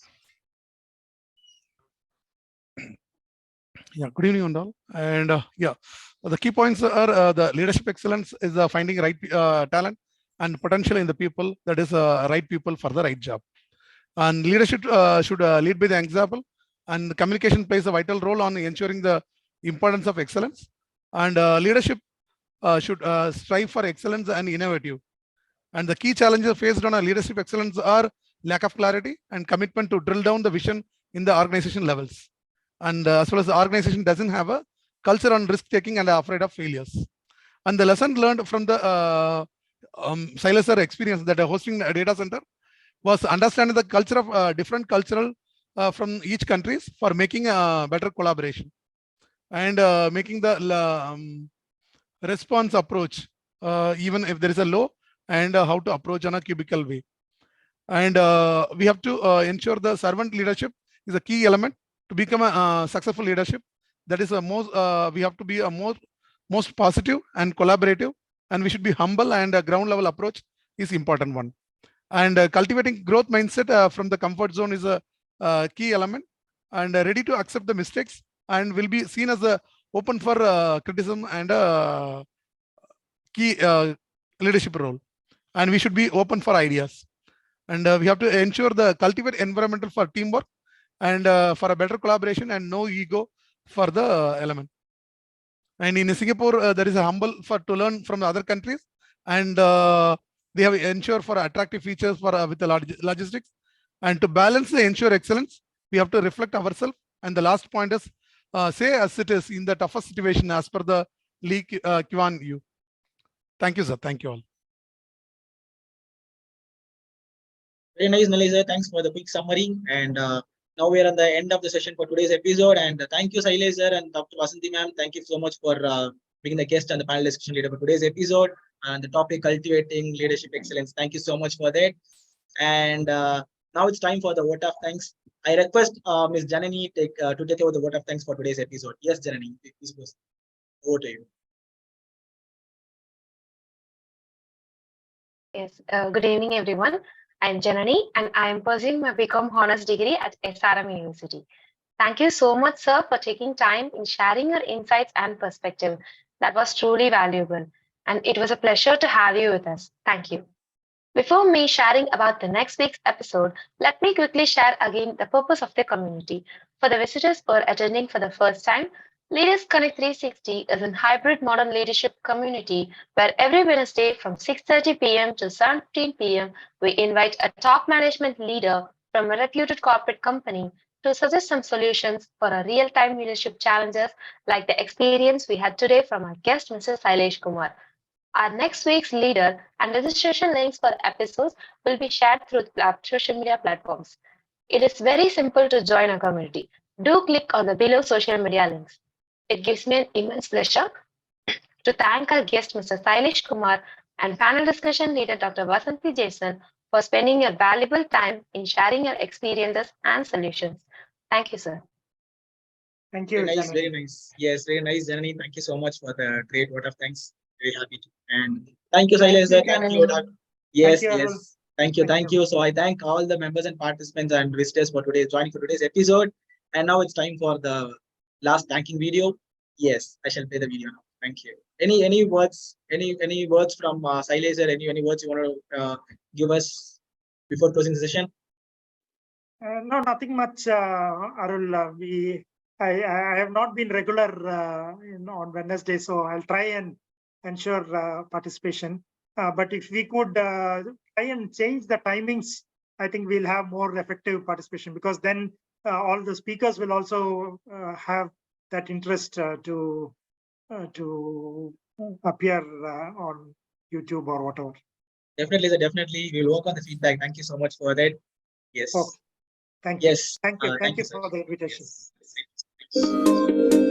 Yeah, good evening, all. And the key points are the leadership excellence is finding right talent and potential in the people, that is right people for the right job. And leadership should lead by the example, and communication plays a vital role on ensuring the importance of excellence. And leadership should strive for excellence and innovative. And the key challenges faced on a leadership excellence are lack of clarity and commitment to drill down the vision in the organization levels. And as well as the organization doesn't have a culture on risk taking and are afraid of failures. And the lesson learned from the Sailesh sir experience that hosting a data center was understanding the culture of different cultural from each countries for making a better collaboration and making the response approach, even if there is a low, and how to approach on a cubicle way. And we have to ensure the servant leadership is a key element to become a successful leadership. That is a we have to be a most positive and collaborative, and we should be humble, and a ground level approach is important one. And cultivating growth mindset from the comfort zone is a key element, and ready to accept the mistakes, and will be seen as a open for criticism and key leadership role. And we should be open for ideas. And we have to ensure the cultivate environmental for teamwork and for a better collaboration and no ego for the element. And in Singapore, there is a humble for to learn from the other countries, and they have ensure for attractive features for with the logistics. And to balance the ensure excellence, we have to reflect ourselves. And the last point is say as it is in the toughest situation as per the Lee Kuan Yew. Thank you, sir. Thank you all. Very nice, Nalisa. Thanks for the quick summary. And now we are at the end of the session for today's episode. And thank you, Sailesh sir and Dr. Vasanthi ma'am. Thank you so much for being the guest and the panel discussion leader for today's episode. And the topic, cultivating leadership excellence. Thank you so much for that. And now it's time for the vote of thanks. I request Ms. Janani to take over the vote of thanks for today's episode. Yes, Janani, please go. Over to you. Yes, good evening, everyone. I'm Janani, and I am pursuing my BCom Honors degree at SRM University. Thank you so much, sir, for taking time in sharing your insights and perspective. That was truly valuable, and it was a pleasure to have you with us. Thank you. Before me sharing about the next week's episode, let me quickly share again the purpose of the community. For the visitors who are attending for the first time, Leaders Connect 360 is a hybrid modern leadership community where every Wednesday from 6:30 p.m. to 7:15 p.m. we invite a top management leader from a reputed corporate company to suggest some solutions for our real-time leadership challenges like the experience we had today from our guest, Mr. Sailesh Kumar. Our next week's leader and registration links for episodes will be shared through social media platforms. It is very simple to join our community. Do click on the below social media links. It gives me an immense pleasure to thank our guest, Mr. Sailesh Kumar, and panel discussion leader, Dr. Vasanthi Jason, for spending your valuable time in sharing your experiences and solutions. Thank you, sir. Thank you. Very nice, Janani. very nice. Yes, very nice, Janani. Thank you so much for the great vote of thanks. Very happy to. And thank you, Sailesh sir. Thank you, Doc. Yes, Thank you, Arul. yes. Thank you. So I thank all the members and participants and visitors for joining for today's episode. And now it's time for the last thanking video. Yes, I shall play the video now. Thank you. Any words? Any words from Sailesh sir? Any words you want to give us before closing the session? No, nothing much, Arul. I have not been regular on Wednesday, so I'll try and ensure participation. But if we could try and change the timings, I think we'll have more effective participation, because then all the speakers will also have that interest to appear on YouTube or whatever. Definitely, sir. Definitely, we'll work on the feedback. Thank you so much for that. Yes. Okay. Thank you. Yes. Thank you. Thank you sir. for the invitation. Yes.